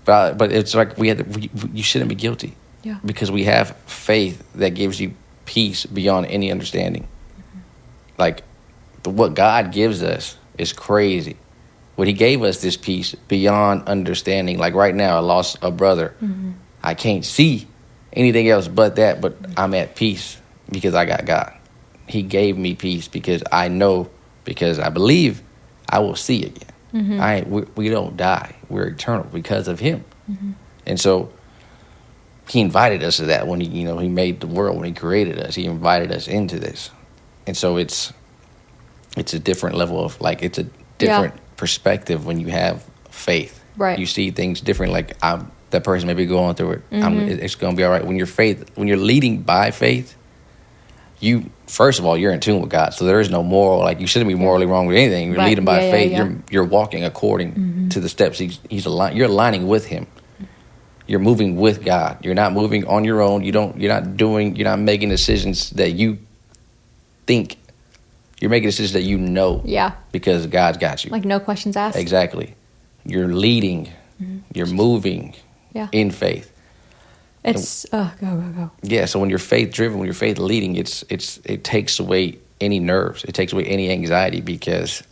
but it's like you shouldn't be guilty. Yeah. Because we have faith that gives you peace beyond any understanding. Like, what God gives us is crazy. What he gave us this peace beyond understanding. Like right now, I lost a brother. I can't see anything else but that, but I'm at peace because I got God. He gave me peace because I know, because I believe I will see again. We don't die. We're eternal because of him. And so he invited us to that when he made the world, when he created us. He invited us into this. And so it's a different level of, like, it's a different perspective when you have faith. Right. You see things different. Like, that person may be going through it. It's going to be all right. When you're leading by faith, first of all, you're in tune with God. So there is no moral, like, you shouldn't be morally wrong with anything. You're leading by faith. You're walking according to the steps you're aligning with him. You're moving with God. You're not moving on your own. You're not making decisions that you think. You're making decisions that you know. Yeah. Because God's got you. Like, no questions asked. Exactly. You're leading. You're moving in faith. It's go. Yeah, so when you're faith driven, when you're faith leading, it takes away any nerves. It takes away any anxiety because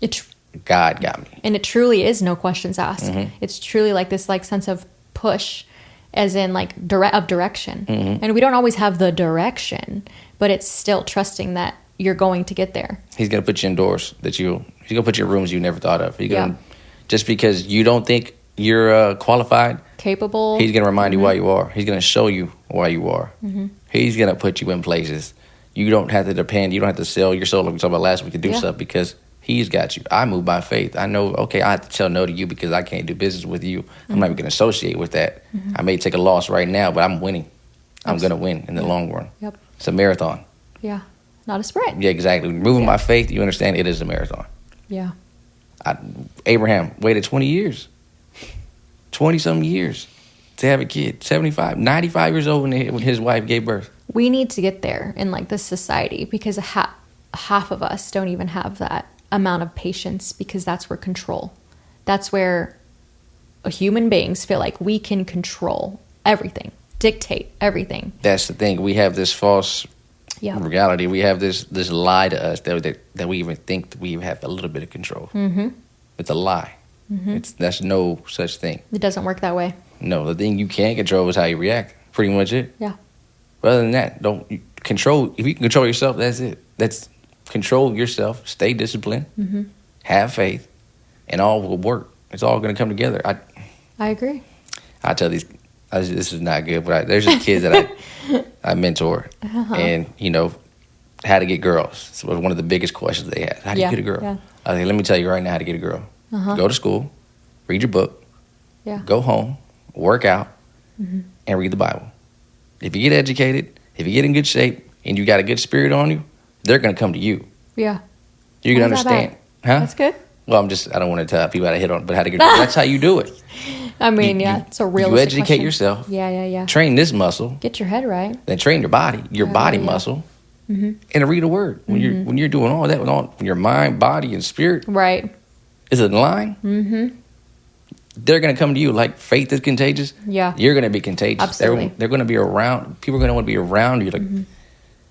God got me. And it truly is no questions asked. It's truly like this, like, sense of push, as in, like, of direction. And we don't always have the direction, but it's still trusting that you're going to get there. He's going to put you indoors he's going to put you in rooms you never thought of. Just because you don't think you're qualified, capable, he's going to remind you why you are. He's going to show you why you are. He's going to put you in places. You don't have to depend. You don't have to sell your soul, like we talked about last week, to do stuff, because he's got you. I move by faith. I know, okay, I have to tell no to you because I can't do business with you. I'm not even going to associate with that. I may take a loss right now, but I'm winning. I'm going to win in the long run. It's a marathon. Yeah. Not a sprint. Yeah, exactly. Moving by faith, you understand it is a marathon. Yeah. Abraham waited 20 years. 20-something years to have a kid. 75, 95 years old when his wife gave birth. We need to get there in, like, this society, because half of us don't even have that amount of patience, because that's where that's where human beings feel like we can control everything, dictate everything. That's the thing. We have this false reality. We have this lie to us that we even think that we have a little bit of control. It's a lie. That's no such thing. It doesn't work that way. No, the thing you can control is how you react. Pretty much it. Yeah. But other than that, control. If you can control yourself, that's it. That's control yourself. Stay disciplined. Have faith, and all will work. It's all going to come together. I agree. I tell these. This is not good, but there's just kids that I mentor, and how to get girls. It was one of the biggest questions they had. How do you get a girl? Yeah. I was like, let me tell you right now how to get a girl. Go to school, read your book, go home, work out, and read the Bible. If you get educated, if you get in good shape, and you got a good spirit on you, they're going to come to you. Yeah. You can understand. Huh? That's good. Well, I don't want to tell people how to hit on it, but how to get a girl. That's how you do it. I mean, it's a realistic You educate question. yourself. Yeah. Train this muscle. Get your head right. Then train your body muscle, and read a word. When you're doing all that with all your mind, body, and spirit, right, is in line. They're going to come to you. Like, faith is contagious. Yeah, you're going to be contagious. Absolutely. They're going to be around. People are going to want to be around you. Like,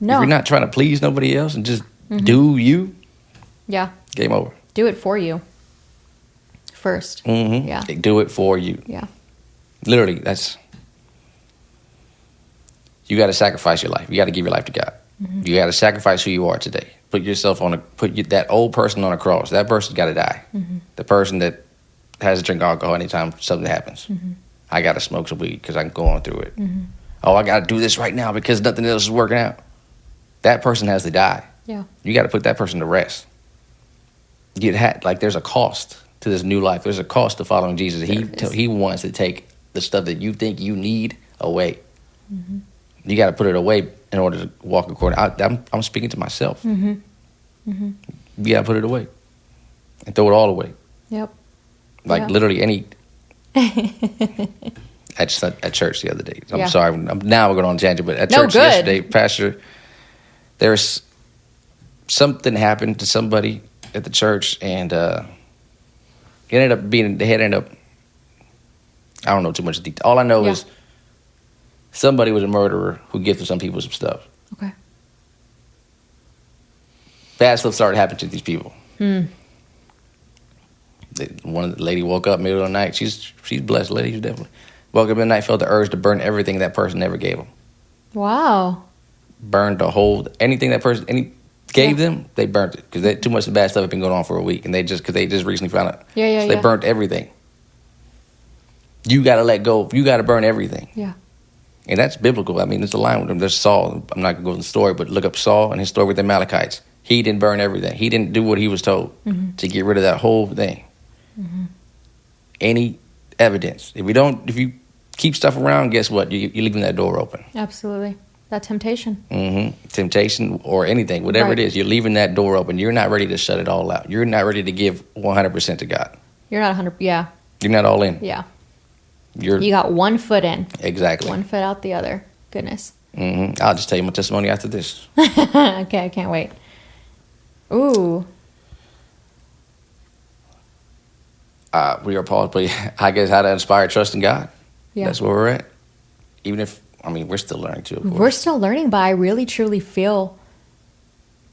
no, if you're not trying to please nobody else and just do you. Yeah. Game over. Do it for you. First. Yeah. Do it for you. Yeah. Literally, you got to sacrifice your life. You got to give your life to God. You got to sacrifice who you are today. Put that old person on a cross. That person's got to die. The person that has to drink alcohol anytime something happens. I got to smoke some weed because I'm going through it. Oh, I got to do this right now because nothing else is working out. That person has to die. Yeah. You got to put that person to rest. There's a cost to this new life. There's a cost to following Jesus. He wants to take the stuff that you think you need away. You got to put it away in order to walk according. I'm speaking to myself. You got to put it away and throw it all away. Yep. Literally any. At church the other day. I'm sorry. Now we're going on a tangent, but at church yesterday, Pastor, there's something happened to somebody at the church, and they ended up. I don't know too much detail. All I know is somebody was a murderer who gifted some people some stuff. Okay. bad stuff started happening to these people. One of the lady woke up middle of the night. She's blessed lady. She's definitely woke up in the night, felt the urge to burn everything that person ever gave them. Wow. Burned the whole anything that person gave them. They burnt it because too much of bad stuff had been going on for a week, and they just recently found it. So they burnt everything. You got to let go. You got to burn everything. Yeah. And that's biblical. I mean, it's a line with them. There's Saul. I'm not going to go into the story, but look up Saul and his story with the Amalekites. He didn't burn everything. He didn't do what he was told to get rid of that whole thing. Any evidence. If you keep stuff around, guess what? You're leaving that door open. Absolutely. That temptation. Temptation or anything, whatever it is, you're leaving that door open. You're not ready to shut it all out. You're not ready to give 100% to God. You're not 100%. Yeah. You're not all in. Yeah. You got 1 foot in. Exactly. 1 foot out the other. Goodness. I'll just tell you my testimony after this. Okay, I can't wait. Ooh. We are paused, but I guess how to inspire trust in God. Yeah. That's where we're at. Even if, we're still learning too, of course. We're still learning, but I really truly feel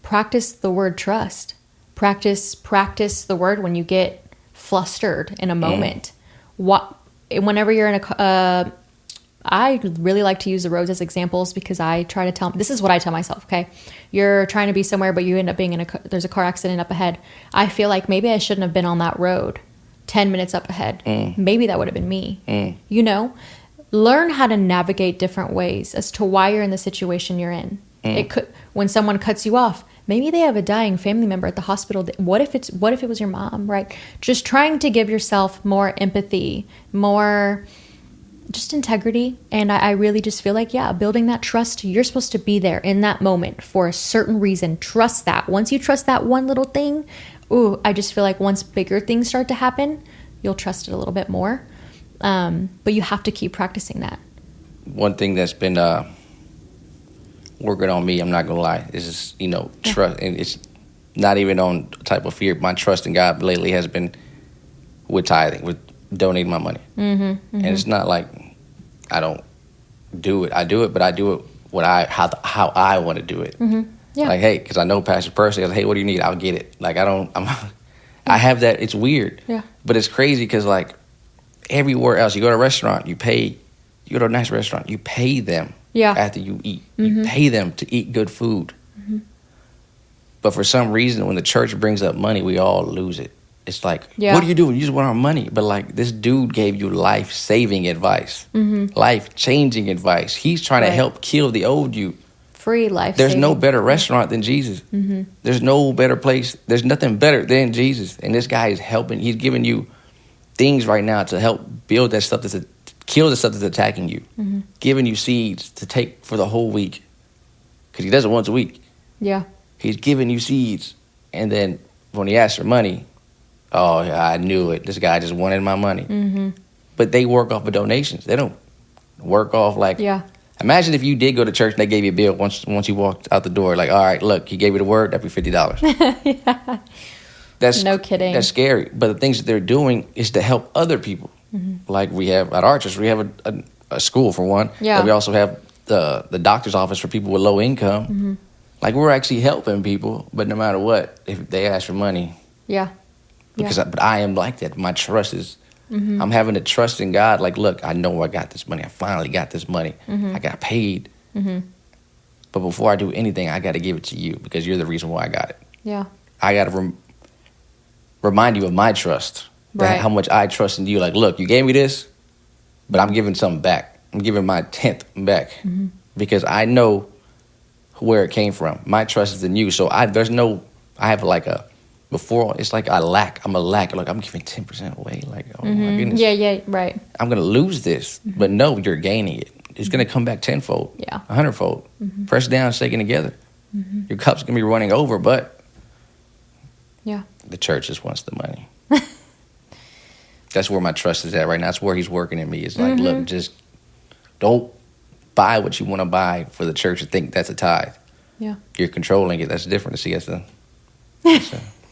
practice the word trust. Practice the word when you get flustered in a moment. Whenever you're in I really like to use the roads as examples because I try to this is what I tell myself, okay? You're trying to be somewhere, but you end up being there's a car accident up ahead. I feel like maybe I shouldn't have been on that road 10 minutes up ahead. Maybe that would have been me. Learn how to navigate different ways as to why you're in the situation you're in. It could, when someone cuts you off, maybe they have a dying family member at the hospital. What if it was your mom, right? Just trying to give yourself more empathy, more just integrity. And I really just feel like, building that trust. You're supposed to be there in that moment for a certain reason. Trust that. Once you trust that one little thing, I just feel like once bigger things start to happen, you'll trust it a little bit more. But you have to keep practicing that. One thing that's been working on me, I'm not gonna lie, is trust, and it's not even on type of fear. My trust in God lately has been with tithing, with donating my money, and it's not like I don't do it. I do it, but I do it how I want to do it. Yeah. Like, hey, because I know Pastor Percy. I was like, hey, what do you need? I'll get it. Like, I have that. It's weird. Yeah. But it's crazy because, like, everywhere else, you go to a restaurant, you go to a nice restaurant, you pay them after you eat. You pay them to eat good food. But for some reason, when the church brings up money, we all lose it. It's like, what are you doing? You just want our money. But, like, this dude gave you life-saving advice, life-changing advice. He's trying to help kill the old you. Free life. There's no better restaurant than Jesus. There's no better place. There's nothing better than Jesus. And this guy is helping. He's giving you things right now to help build that stuff kill the stuff that's attacking you. Giving you seeds to take for the whole week. Because he does it once a week. Yeah. He's giving you seeds. And then when he asks for money, I knew it. This guy just wanted my money. But they work off of donations. They don't work off like... Yeah. Imagine if you did go to church and they gave you a bill once you walked out the door. Like, all right, look, he gave you the word, that'd be $50. That's no kidding. That's scary. But the things that they're doing is to help other people. Like we have at our church, we have a school for one. Yeah. We also have the doctor's office for people with low income. Like we're actually helping people, but no matter what, if they ask for money. Yeah. But I am like that. My trust is. I'm having to trust in God. Like, look, I know I got this money. I finally got this money. I got paid. But before I do anything, I got to give it to you because you're the reason why I got it. Yeah. I got to remind you of my trust. Right. How much I trust in you. Like, look, you gave me this, but I'm giving something back. I'm giving my 10th back because I know where it came from. My trust is in you. So I have like a... Before, it's like I'm a lack. Like, I'm giving 10% away. Like, oh, my goodness. Yeah, right. I'm going to lose this. But no, you're gaining it. It's going to come back tenfold. Yeah. 100-fold. Pressed down, shaken together. Your cup's going to be running over, but the church just wants the money. That's where my trust is at right now. That's where he's working in me. It's like, look, just don't buy what you want to buy for the church to think that's a tithe. Yeah. You're controlling it. That's different. See, that's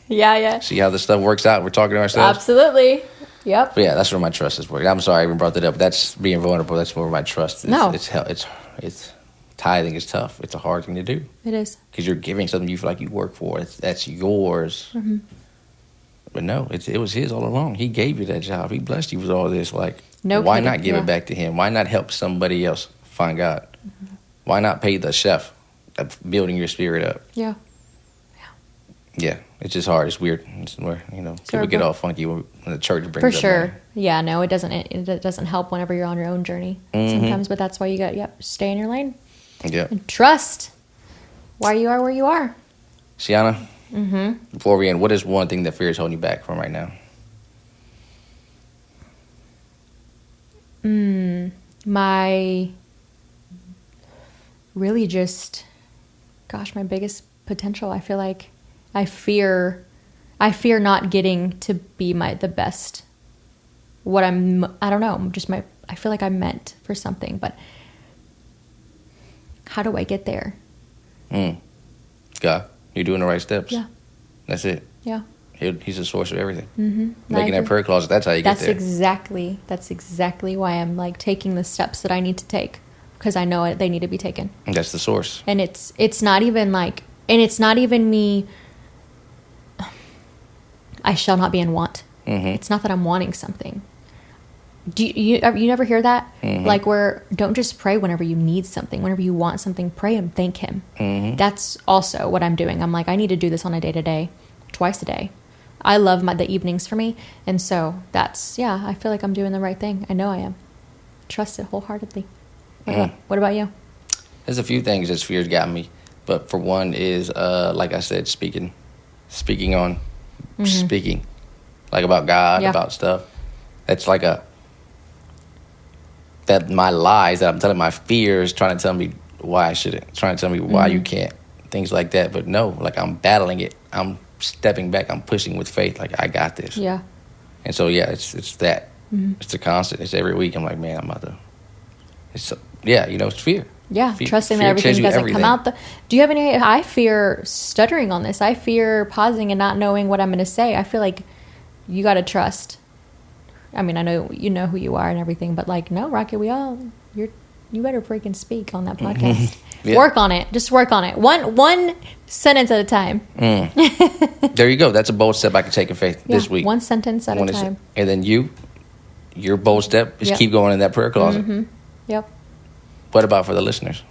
Yeah. See how this stuff works out? We're talking to ourselves? Absolutely. Yep. But yeah, that's where my trust is working. I'm sorry I even brought that up. That's being vulnerable. That's where my trust is. No. It's tithing is tough. It's a hard thing to do. It is. Because you're giving something you feel like you work for. That's yours. Mm-hmm. But no, it was his all along. He gave you that job. He blessed you with all this. Like, why not give it back to him? Why not help somebody else find God? Mm-hmm. Why not pay the chef of building your spirit up? Yeah. Yeah, it's just hard. It's weird. It's where, people get all funky when the church brings for up sure. money. Yeah, no, it doesn't. It doesn't help whenever you're on your own journey sometimes. But that's why you got stay in your lane. Yeah, and trust why you are where you are. Shiana, before we end, what is one thing that fear is holding you back from right now? My really just, gosh, my biggest potential. I feel like I fear not getting to be the best. I don't know, I feel like I'm meant for something, but how do I get there? God, you're doing the right steps. Yeah. That's it. Yeah. He's the source of everything. Mm-hmm. Making that prayer closet, that's how you get there. That's exactly why I'm like taking the steps that I need to take, because I know they need to be taken. And that's the source. And it's not even like, and it's not even me, I shall not be in want. Mm-hmm. It's not that I'm wanting something. Do you never hear that? Mm-hmm. Like, where don't just pray whenever you need something. Whenever you want something, pray and thank him. Mm-hmm. That's also what I'm doing. I'm like, I need to do this on a day-to-day, twice a day. I love the evenings for me. And so I feel like I'm doing the right thing. I know I am. Trust it wholeheartedly. What about you? There's a few things that fear's got me. But for one is, like I said, speaking like about God, about stuff. That's like that my lies that I'm telling, my fears trying to tell me why I shouldn't, trying to tell me why you can't, things like that. But no, like I'm battling it. I'm stepping back. I'm pushing with faith. Like, I got this. Yeah. And so, it's that. Mm-hmm. It's a constant. It's every week. I'm like, man, I'm about to. It's fear. Yeah, trusting that everything doesn't come out. Do you have any? I fear stuttering on this. I fear pausing and not knowing what I'm going to say. I feel like you got to trust. I mean, I know you know who you are and everything, but like, no, Rocky, you better freaking speak on that podcast. Yeah. Work on it. Just work on it. One sentence at a time. There you go. That's a bold step I can take in faith this week. One sentence at a time. And then your bold step is keep going in that prayer closet. Mm-hmm. Yep. What about for the listeners?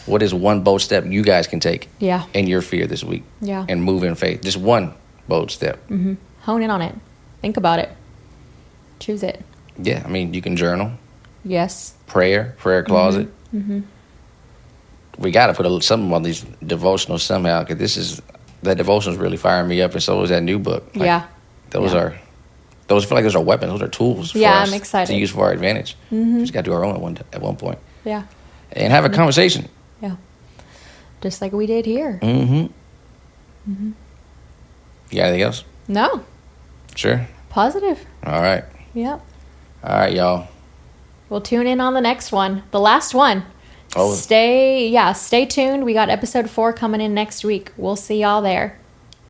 What is one bold step you guys can take in your fear this week? Yeah. And move in faith. Just one bold step. Mm-hmm. Hone in on it. Think about it. Choose it. Yeah. I mean, you can journal. Yes. Prayer closet. Mm-hmm. We got to put something on these devotionals somehow, because that devotional is really firing me up, and so is that new book. Like, those feel like those are weapons. Those are tools for us I'm excited. To use for our advantage. Mm-hmm. We just got to do our own at one point. Yeah. And have a conversation. Yeah. Just like we did here. Mm-hmm. Mm-hmm. You got anything else? No. Sure? Positive. All right. Yep. All right, y'all. We'll tune in on the next one. The last one. Oh. Stay tuned. We got episode 4 coming in next week. We'll see y'all there.